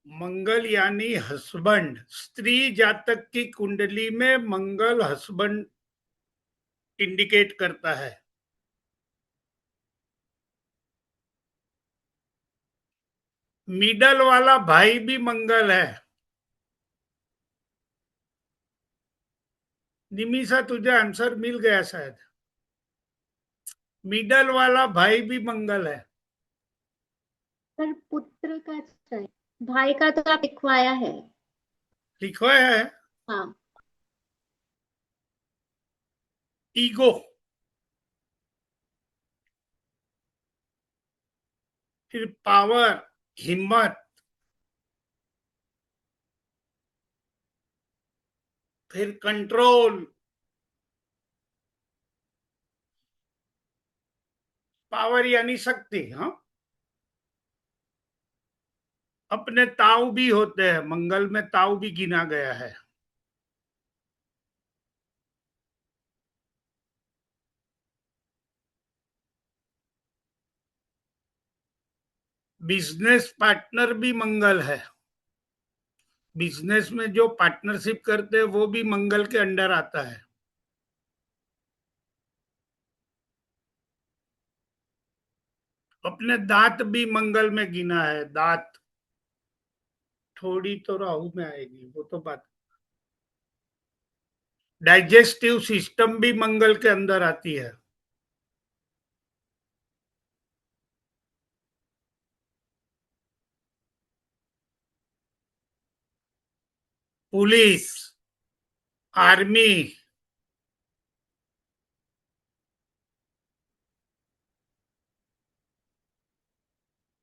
मंगल यानी हस्बैंड। स्त्री जातक की कुंडली में मंगल हस्बैंड इंडिकेट करता है। मिडल वाला भाई भी मंगल है। निमिषा, तुझे आंसर मिल गया शायद। मिडल वाला भाई भी मंगल है। पर पुत्र का चाहिए। भाई का तो आप लिखवाया है। लिखवाया है। हाँ। ईगो। फिर पावर, हिम्मत। फिर कंट्रोल। पावर यानी शक्ति। हाँ, अपने ताऊ भी होते हैं, मंगल में ताऊ भी गिना गया है। बिजनेस पार्टनर भी मंगल है। बिजनेस में जो पार्टनरशिप करते हैं वो भी मंगल के अंडर आता है। अपने दांत भी मंगल में गिना है। दांत थोड़ी तो राहु में आएगी, वो तो बात। डाइजेस्टिव सिस्टम भी मंगल के अंदर आती है। Police, army.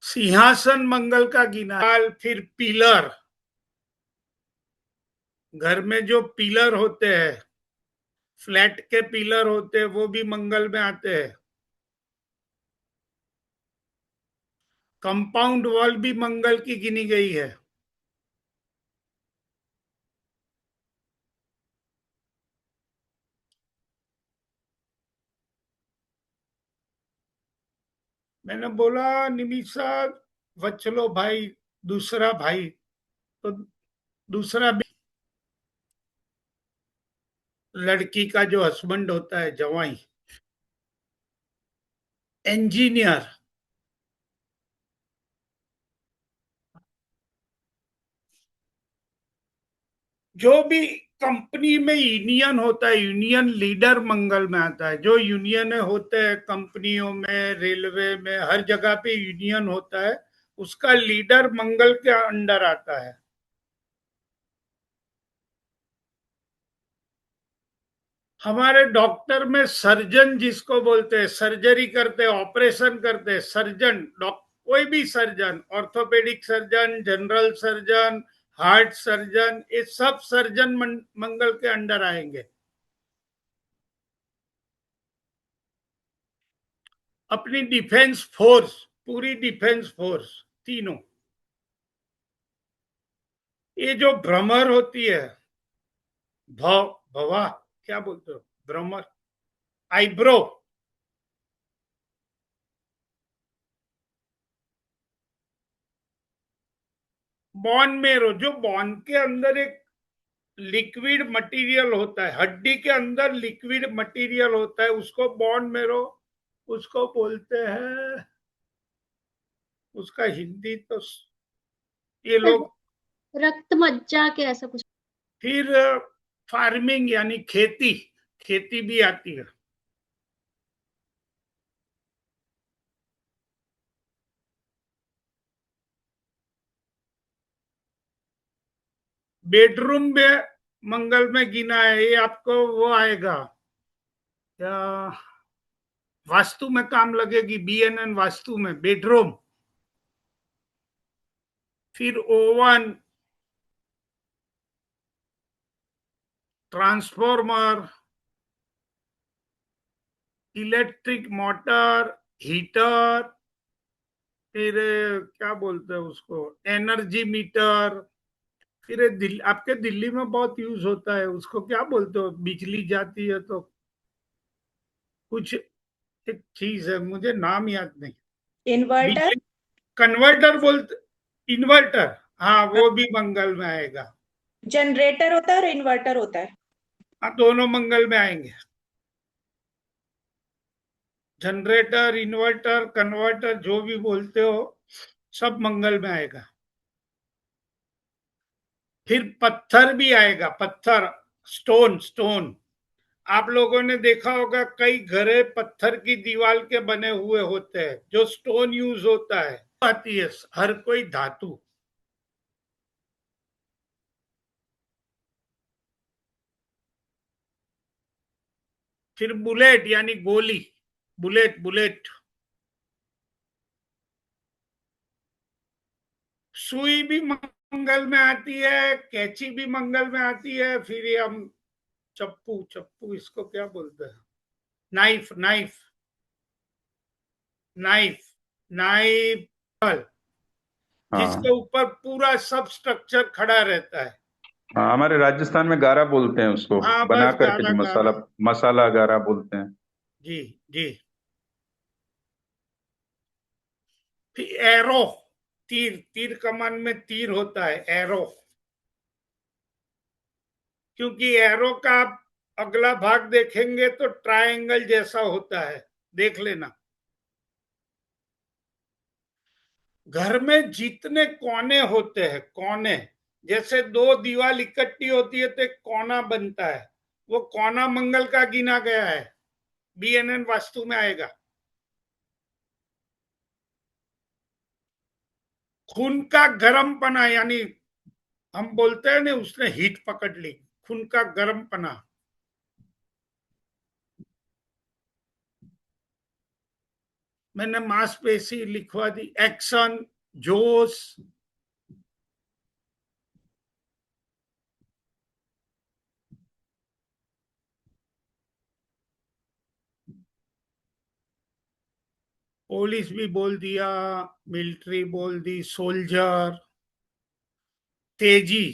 सिंहासन मंगल का गिना। फिर पिलर। घर में जो पिलर होते हैं, फ्लैट के पिलर होते हैं, वो भी मंगल में आते हैं। कंपाउंड वॉल भी मंगल की गिनी गई है। मैंने बोला निमिषा, वचलो भाई, दूसरा भाई। तो दूसरा भी लड़की का जो हस्बैंड होता है, जवाई। इंजीनियर। जो भी कंपनी में यूनियन होता है, यूनियन लीडर मंगल में आता है। जो यूनियन होते हैं कंपनियों में, रेलवे में, हर जगह पे यूनियन होता है, उसका लीडर मंगल के अंडर आता है। हमारे डॉक्टर में सर्जन जिसको बोलते हैं, सर्जरी करते हैं, ऑपरेशन करते हैं, सर्जन। कोई भी surgeon, orthopaedic surgeon, general surgeon, heart surgeon, ये सब सर्जन मंगल के अंडर आएंगे। अपनी डिफेंस फोर्स, पूरी डिफेंस फोर्स, तीनों। ये जो भ्रमर होती है, भवा, क्या बोलते हो, भ्रमर, आईब्रो। बॉन मेरो, जो बॉन के अंदर एक लिक्विड मटेरियल होता है, हड्डी के अंदर लिक्विड मटेरियल होता है, उसको बॉन मेरो, उसको बोलते हैं। उसका हिंदी तो ये लोग। रक्त मज्जा के ऐसा कुछ। फिर फार्मिंग यानी खेती, खेती भी आती है। बेडरूम में मंगल में गिना है, ये आपको वो आएगा क्या, वास्तु में काम लगेगी, BNN वास्तु में, बेडरूम। फिर oven, transformer, electric motor, heater. फिर क्या बोलते हैं उसको, एनर्जी मीटर। फिर दिल्ली, आपके दिल्ली में बहुत यूज होता है, उसको क्या बोलते हो, बिजली जाती है तो कुछ एक चीज है, मुझे नाम याद नहीं। इन्वर्टर। बिजली कन्वर्टर बोलते, इन्वर्टर। हाँ वो भी मंगल में आएगा। जनरेटर होता है और इन्वर्टर होता है। हाँ दोनों मंगल में आएंगे। जनरेटर, इन्वर्टर, कन्वर्टर जो भी बोलते हो, सब मंगल में आएगा। फिर पत्थर भी आएगा, पत्थर, स्टोन, स्टोन। आप लोगों ने देखा होगा कई घरे पत्थर की दीवार के बने हुए होते हैं, जो स्टोन यूज होता है, आती है हर कोई धातु। फिर बुलेट यानी गोली, बुलेट, बुलेट। सुई भी मंगल में आती है, कैंची भी मंगल में आती है। फिर ये हम चप्पू, चप्पू इसको क्या बोलते हैं, नाइफ, नाइफ, नाइफ, नाइफ, जिसके हाँ ऊपर पूरा सब स्ट्रक्चर खड़ा रहता है। हाँ, हमारे राजस्थान में गारा बोलते हैं उसको, हाँ बना बस करके गारा, जो मसाला, गारा। मसाला गारा बोलते हैं। जी, जी। फिर एरो, तीर, तीर कमान में तीर होता है, एरो। क्योंकि एरो का आप अगला भाग देखेंगे तो ट्रायंगल जैसा होता है, देख लेना। घर में जितने कोने होते हैं, कोने, जैसे दो दीवार इकट्ठी होती है तो एक कोना बनता है, वो कोना मंगल का गिना गया है, बीएनएन वास्तु में आएगा। खून का गर्मपना, यानी हम बोलते हैं ना उसने हीट पकड़ ली, खून का गर्मपना। मैंने मांसपेशी लिखवा दी, एक्शन, जोश। पुलिस भी बोल दिया, मिलिट्री बोल दी, सोल्जर। तेजी,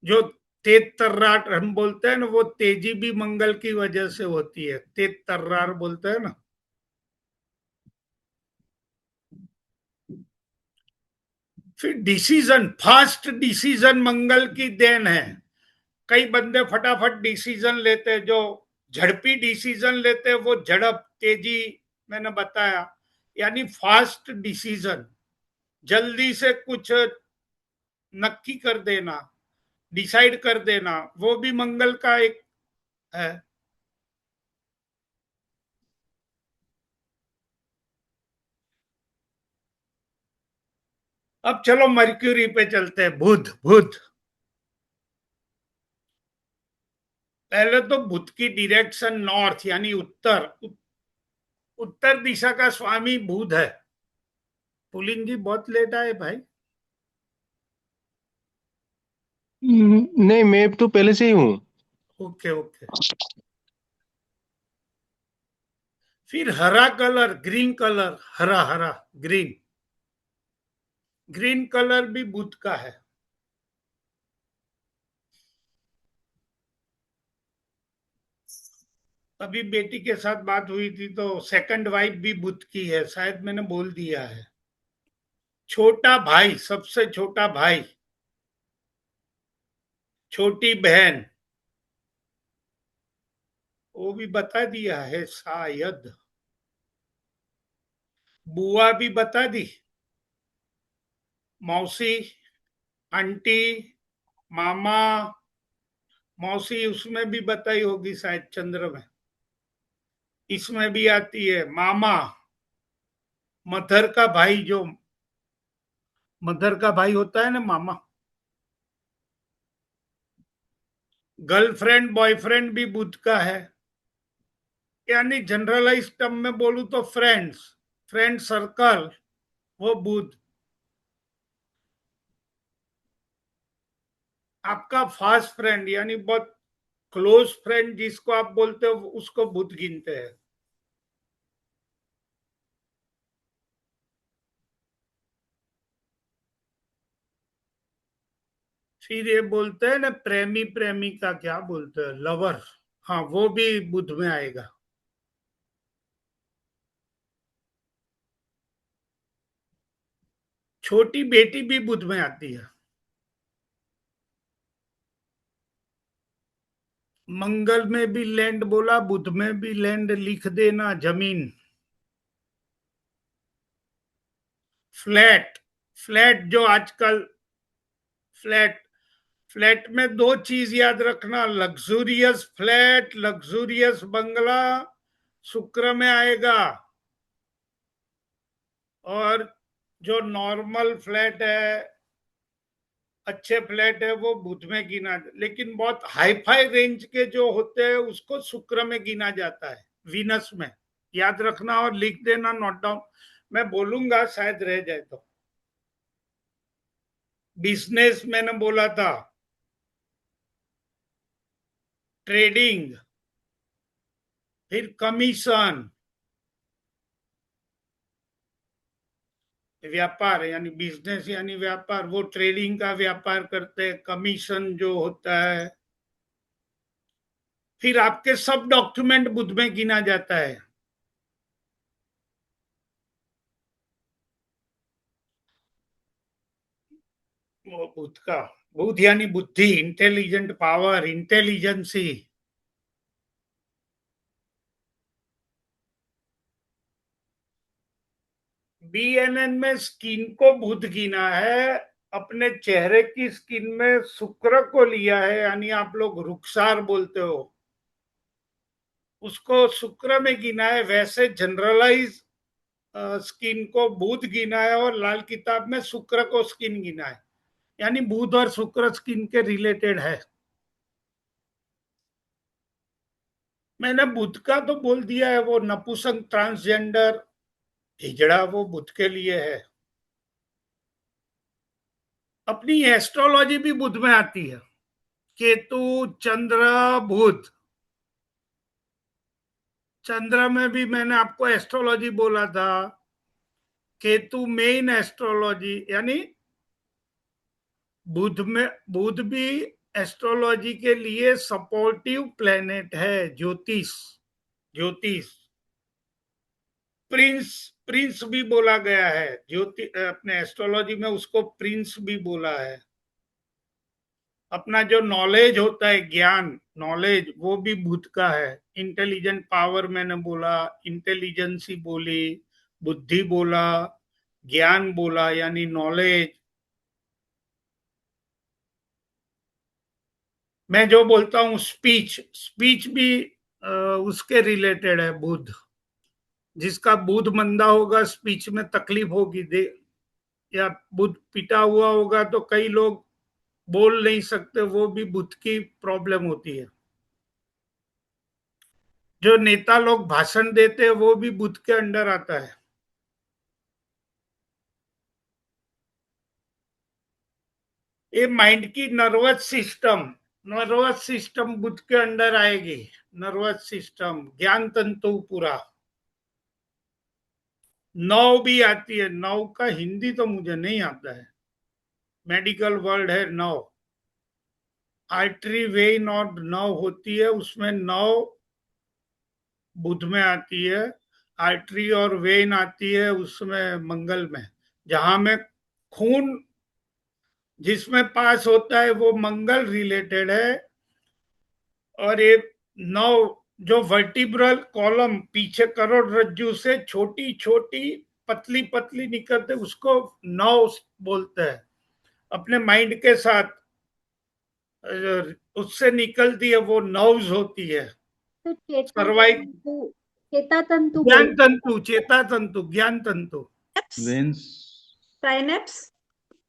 जो तेज तर्रार हम बोलते हैं ना, वो तेजी भी मंगल की वजह से होती है, तेज तर्रार बोलते हैं ना। फिर डिसीजन, फास्ट डिसीजन मंगल की देन है। कई बंदे फटाफट डिसीजन लेते हैं, जो झड़पी डिसीजन लेते हैं वो झड़प, तेजी, मैंने बताया, यानी फास्ट डिसीजन, जल्दी से कुछ नक्की कर देना, डिसाइड कर देना, वो भी मंगल का एक है। अब चलो मर्क्यूरी पे चलते हैं, बुध, बुध। पहले तो बुध की डायरेक्शन नॉर्थ यानी उत्तर, उत्तर दिशा का स्वामी बुध है। पुलिन जी बहुत लेट आए भाई। नहीं, मैं तो पहले से ही हूँ। Okay, okay. फिर हरा कलर, ग्रीन कलर, हरा, हरा, ग्रीन, ग्रीन कलर भी बुध का है। अभी बेटी के साथ बात हुई थी तो सेकंड वाइफ भी बुध की है, शायद मैंने बोल दिया है। छोटा भाई, सबसे छोटा भाई, छोटी बहन, वो भी बता दिया है शायद। बुआ भी बता दी, मौसी, आंटी, मामा। मौसी उसमें भी बताई होगी शायद, चंद्र में, इसमें भी आती है। मामा, मदर का भाई, जो मदर का भाई होता है ना, मामा। गर्लफ्रेंड, बॉयफ्रेंड भी बुध का है। यानी जनरलाइज टर्म में बोलूं तो फ्रेंड्स, फ्रेंड सर्कल, वो बुध। आपका फास्ट फ्रेंड यानी बहुत क्लोज फ्रेंड जिसको आप बोलते हो, उसको बुध गिनते हैं। फिर ये बोलते हैं ना प्रेमी, प्रेमिका क्या बोलते हैं, लवर। हाँ वो भी बुध में आएगा। छोटी बेटी भी बुध में आती है। मंगल में भी लैंड बोला, बुध में भी लैंड लिख देना, जमीन। फ्लैट, फ्लैट जो आजकल फ्लैट, फ्लैट में दो चीज याद रखना, लग्जूरियस फ्लैट, लग्जूरियस बंगला शुक्र में आएगा, और जो नॉर्मल फ्लैट है, अच्छे फ्लैट है, वो बुध में गिना, लेकिन बहुत हाई फाई रेंज के जो होते हैं उसको शुक्र में गिना जाता है, वीनस में। याद रखना और लिख देना, नोट डाउन, मैं बोलूंगा शायद रह जाए तो। बिजनेस मैंने बोला था, ट्रेडिंग, फिर कमीशन, व्यापार यानी बिजनेस यानी व्यापार, वो ट्रेडिंग का व्यापार करते हैं, कमीशन जो होता है। फिर आपके सब डॉक्यूमेंट बुध में गिना जाता है। वो बुध का, बुध यानी बुद्धि, इंटेलिजेंट पावर, इंटेलिजेंसी। बीएनएन में स्किन को बुध गिना है, अपने चेहरे की स्किन में शुक्र को लिया है, यानी आप लोग रुखसार बोलते हो, उसको शुक्र में गिना है। वैसे जनरलाइज स्किन को बुध गिना है, और लाल किताब में शुक्र को स्किन गिना है, यानी बुध और शुक्र स्किन के रिलेटेड है। मैंने बुध का तो बोल दिया है, वो नपुंसक, ट्रांसजेंडर, हिजड़ा, वो बुध के लिए है। अपनी एस्ट्रोलॉजी भी बुध में आती है, केतु, चंद्र, बुध। चंद्र में भी मैंने आपको एस्ट्रोलॉजी बोला था, केतु मेन एस्ट्रोलॉजी, यानी बुध में, बुध भी एस्ट्रोलॉजी के लिए सपोर्टिव प्लेनेट है। ज्योतिष, ज्योतिष, प्रिंस, प्रिंस भी बोला गया है, ज्योति अपने एस्ट्रोलॉजी में उसको प्रिंस भी बोला है। अपना जो नॉलेज होता है, ज्ञान, नॉलेज, वो भी बुध का है। इंटेलिजेंट पावर मैंने बोला, इंटेलिजेंसी बोली, बुद्धि बोला, ज्ञान बोला, यानी नॉलेज। मैं जो बोलता हूँ स्पीच, स्पीच भी उसके रिलेटेड है बुध। जिसका बुध मंदा होगा स्पीच में तकलीफ होगी, दे, या बुध पिटा हुआ होगा तो कई लोग बोल नहीं सकते, वो भी बुध की प्रॉब्लम होती है। जो नेता लोग भाषण देते हैं वो भी बुध के अंडर आता है। ये माइंड की नर्वस सिस्टम, नर्वस सिस्टम बुध के अंडर आएगी। नर्वस सिस्टम, ज्ञान तंतु पूरा। नौ भी आती है, नौ का हिंदी तो मुझे नहीं आता है, मेडिकल वर्ड है नौ। आर्टरी वेन और नौ होती है, उसमें नौ बुध में आती है। आर्टरी और वेन आती है उसमें मंगल में, जहां में खून जिसमें पास होता है वो मंगल रिलेटेड है। और ये नौ जो वर्टिब्रल कॉलम पीछे करोड़रज्जु से छोटी छोटी पतली पतली निकलते, उसको नौ बोलते हैं। अपने माइंड के साथ उससे निकलती है, वो नर्व्स होती है। तो चेता सर्वाइक, तंतु, चेता तंतु ज्ञान बोल, तंतु, चेता तंतु, ज्ञान तंतु। Veins, synapse,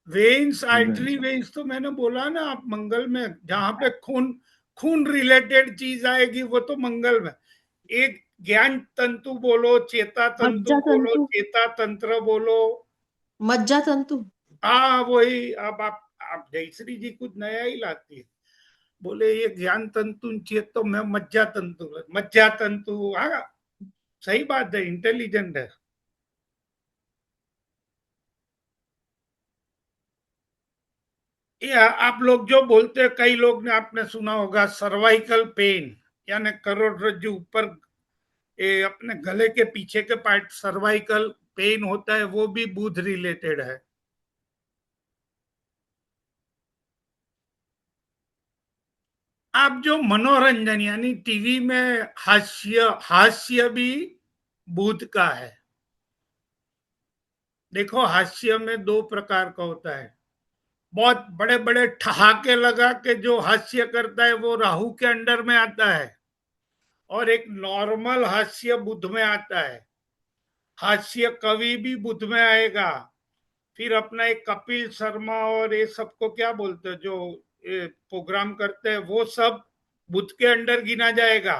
veins, veins, artery veins तो मैंने बोला ना, आप मंगल में जहां पे खून, खून रिलेटेड चीज आएगी वो तो मंगल में। एक ज्ञान तंतु बोलो, चेता तंतु मज्जा बोलो, तंतु, चेता तंत्र बोलो। मज्जा तंतु। हाँ वही। अब आप जयश्री जी कुछ नया ही लाती है, बोले ये ज्ञान तंतु चेत, तो मैं मज्जा तंतु, मज्जा तंतु। हाँ सही बात है, इंटेलिजेंट है। ये आप लोग जो बोलते हैं, कई लोग ने आपने सुना होगा सर्वाइकल पेन, यानी करोड़रज्जु ऊपर, ये अपने गले के पीछे के पार्ट सर्वाइकल पेन होता है, वो भी बुध रिलेटेड है। आप जो मनोरंजन यानी टीवी में हास्य हास्य भी बुध का है। देखो हास्य में दो प्रकार का होता है। बहुत बड़े बड़े ठहाके लगा के जो हास्य करता है वो राहु के अंडर में आता है, और एक नॉर्मल हास्य बुध में आता है। हास्य कवि भी बुध में आएगा। फिर अपना एक कपिल शर्मा और ये सबको क्या बोलते हैं जो प्रोग्राम करते हैं, वो सब बुध के अंडर गिना जाएगा।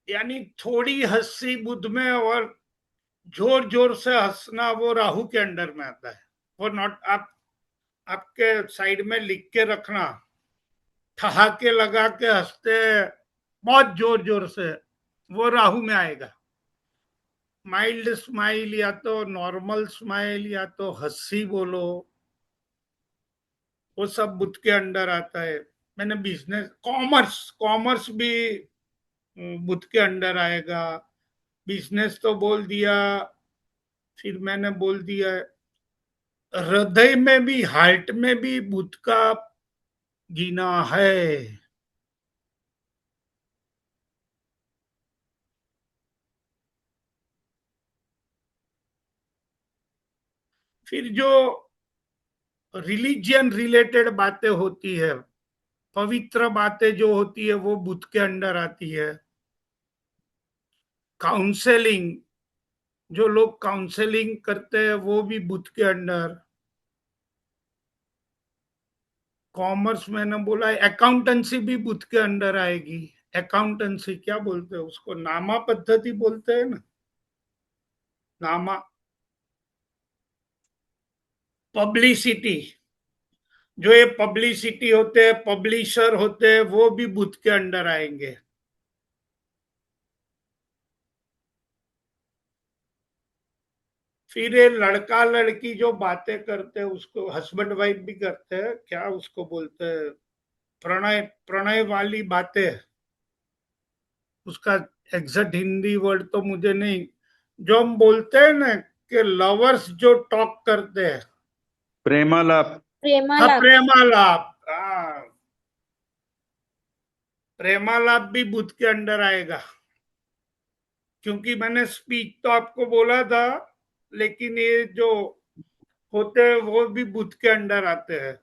यानी थोड़ी हंसी बुध में, और जोर जोर से हंसना वो राहु के अंडर में आता है। वो नॉट आप आपके साइड में लिख के रखना, ठहाके लगा के हंसते बहुत जोर जोर से, वो राहु में आएगा। माइल्ड स्माइल या तो नॉर्मल स्माइल या तो हंसी बोलो, वो सब बुध के अंडर आता है। मैंने बिजनेस कॉमर्स कॉमर्स भी बुध के अंडर आएगा। बिजनेस तो बोल दिया। फिर मैंने बोल दिया हृदय में भी, हार्ट में भी बुध का गिना है। फिर जो रिलीजियन रिलेटेड बातें होती है, पवित्र बातें जो होती है, वो बुध के अंडर आती है। काउंसलिंग, जो लोग काउंसलिंग करते हैं वो भी बुध के अंडर। कॉमर्स मैंने बोला, अकाउंटेंसी भी बुध के अंडर आएगी। अकाउंटेंसी क्या बोलते हैं उसको, नामा पद्धति बोलते हैं ना, नामा। पब्लिसिटी, जो ये पब्लिसिटी होते हैं, पब्लिशर होते हैं, वो भी बुध के अंडर आएंगे। फिर ये लड़का लड़की जो बातें करते हैं, उसको हस्बैंड वाइफ भी करते हैं, क्या उसको बोलते हैं, प्रणय प्रणय वाली बातें। उसका एग्जैक्ट हिंदी वर्ड तो मुझे नहीं, जो हम बोलते हैं ना कि लवर्स जो टॉक करते हैं। प्रेमालाप। हाँ, प्रेमालाप। प्रेमालाप। हाँ, प्रेमालाप भी बुध के अंडर आएगा। क्योंकि मैंने स्पीच तो आपको बोला था, लेकिन ये जो होते हैं वो भी बुध के अंडर आते हैं।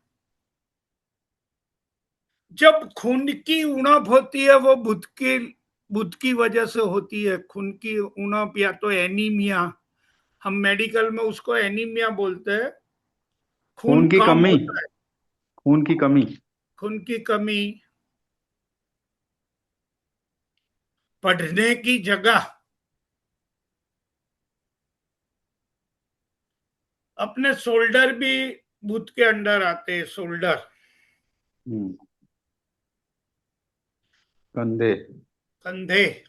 जब खून की उणप होती है, वो बुध की वजह से होती है। खून की उणप या तो एनीमिया, हम मेडिकल में उसको एनीमिया बोलते हैं। खून खून की कम कमी। होता है, खून की कमी। खून की कमी। पढ़ने की जगह, अपने शोल्डर भी बुध के अंडर आते हैं, शोल्डर, हम्म, कंधे। कंधे।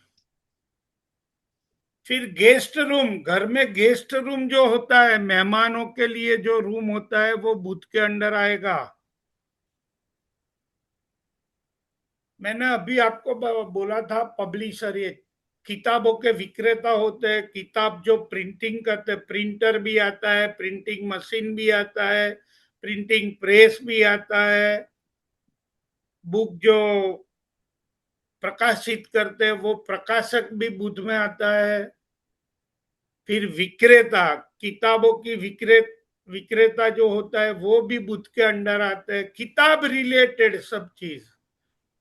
फिर गेस्ट रूम, घर में गेस्ट रूम जो होता है, मेहमानों के लिए जो रूम होता है, वो बुध के अंडर आएगा। मैंने अभी आपको बोला था पब्लिशर, ये किताबों के विक्रेता होते हैं। किताब जो प्रिंटिंग करते हैं, प्रिंटर भी आता है, प्रिंटिंग मशीन भी आता है, प्रिंटिंग प्रेस भी आता है। बुक जो प्रकाशित करते हैं, वो प्रकाशक भी बुध में आता है। फिर विक्रेता, किताबों की विक्रेता जो होता है, वो भी बुध के अंडर आते हैं। किताब रिलेटेड सब चीज,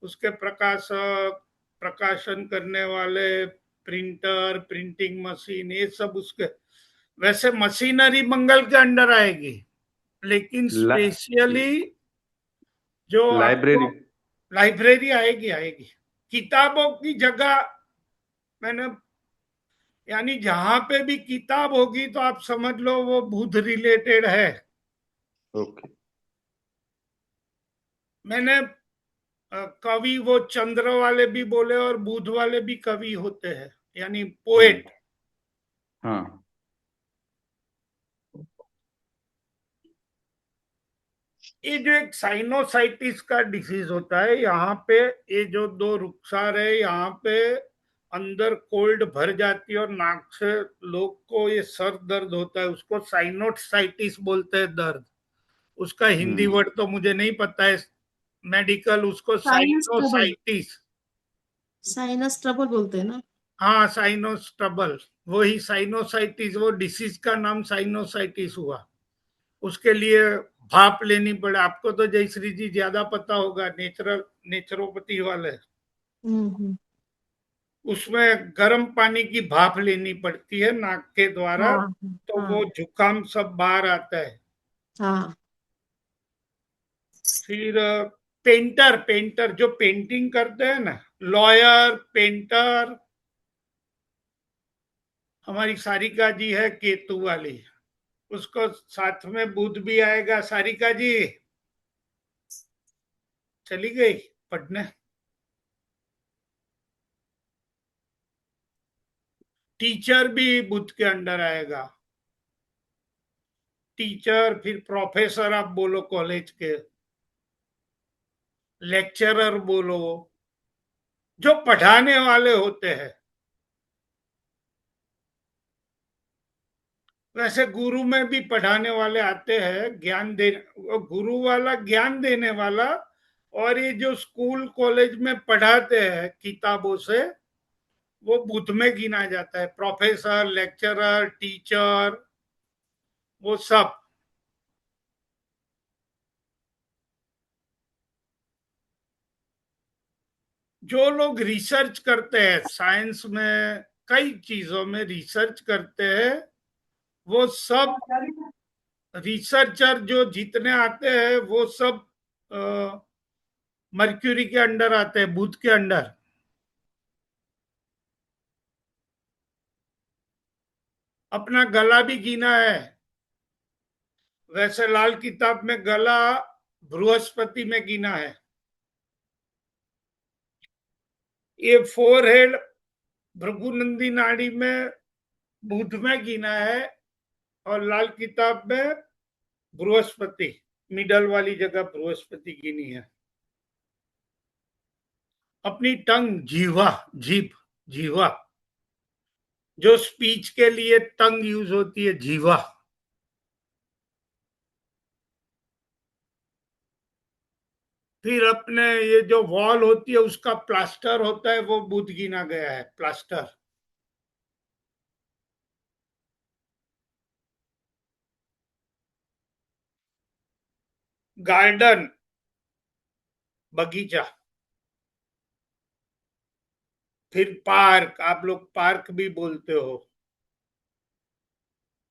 उसके प्रकाशक, प्रकाशन करने वाले, प्रिंटर, प्रिंटिंग मशीन, ये सब उसके। वैसे मशीनरी मंगल के अंडर आएगी, लेकिन ला, स्पेशली जो आपको लाइब्रेरी। लाइब्रेरी आएगी, आएगी। किताबों की जगह मैंने, यानी जहां पे भी किताब होगी तो आप समझ लो वो बुध रिलेटेड है। ओके। मैंने कवि वो चंद्र वाले भी बोले और बुध वाले भी कवि होते हैं, यानी पोएट। हाँ। ये जो एक साइनोसाइटिस का डिसीज होता है, यहाँ पे ये जो दो रुखसार है, यहाँ पे अंदर कोल्ड भर जाती है और नाक से लोग को ये सर दर्द होता है, उसको साइनोसाइटिस बोलते हैं दर्द। उसका हिंदी वर्ड तो मुझे नहीं पता है, मेडिकल उसको sinus trouble, sinusitis. Sinus trouble बोलते हैं ना। हाँ, साइनोस ट्रबल, वही साइनोसाइटिस, वो डिसीज का नाम साइनोसाइटिस हुआ। उसके लिए भाप लेनी पड़े। आपको तो जयश्री जी ज्यादा पता होगा, नेचुरोपैथी वाले, हम्म। उसमें गर्म पानी की भाप लेनी पड़ती है नाक के द्वारा, हाँ तो वो हाँ जुकाम सब बाहर आता है। हाँ। फिर पेंटर, पेंटर जो पेंटिंग करते हैं ना, लॉयर, पेंटर। हमारी सारिका जी है केतु वाली, उसको साथ में बुध भी आएगा। सारिका जी चली गई पढ़ने। टीचर भी बुध के अंडर आएगा। टीचर, फिर प्रोफेसर आप बोलो कॉलेज के, लेक्चरर बोलो, जो पढ़ाने वाले होते हैं। वैसे गुरु में भी पढ़ाने वाले आते हैं, ज्ञान दे, गुरु वाला ज्ञान देने वाला। और ये जो स्कूल कॉलेज में पढ़ाते हैं किताबों से, वो बुध में गिना जाता है। प्रोफेसर, लेक्चरर, टीचर, वो सब। जो लोग रिसर्च करते हैं साइंस में, कई चीजों में रिसर्च करते हैं, वो सब रिसर्चर जो जितने आते हैं वो सब मर्क्यूरी के अंडर आते हैं, बुध के अंडर। अपना गला भी गिना है। वैसे लाल किताब में गला बृहस्पति में गिना है। ये फोरहेड भृगुनंदी नाड़ी में बुध में गिना है, और लाल किताब में बृहस्पति, मिडल वाली जगह बृहस्पति गिनी है। अपनी टंग, जीवा, जीभ, जीवा, जो स्पीच के लिए टंग यूज होती है, जीवा। फिर अपने ये जो वॉल होती है उसका प्लास्टर होता है, वो बुध गिना गया है, प्लास्टर। गार्डन, बगीचा। फिर पार्क, आप लोग पार्क भी बोलते हो।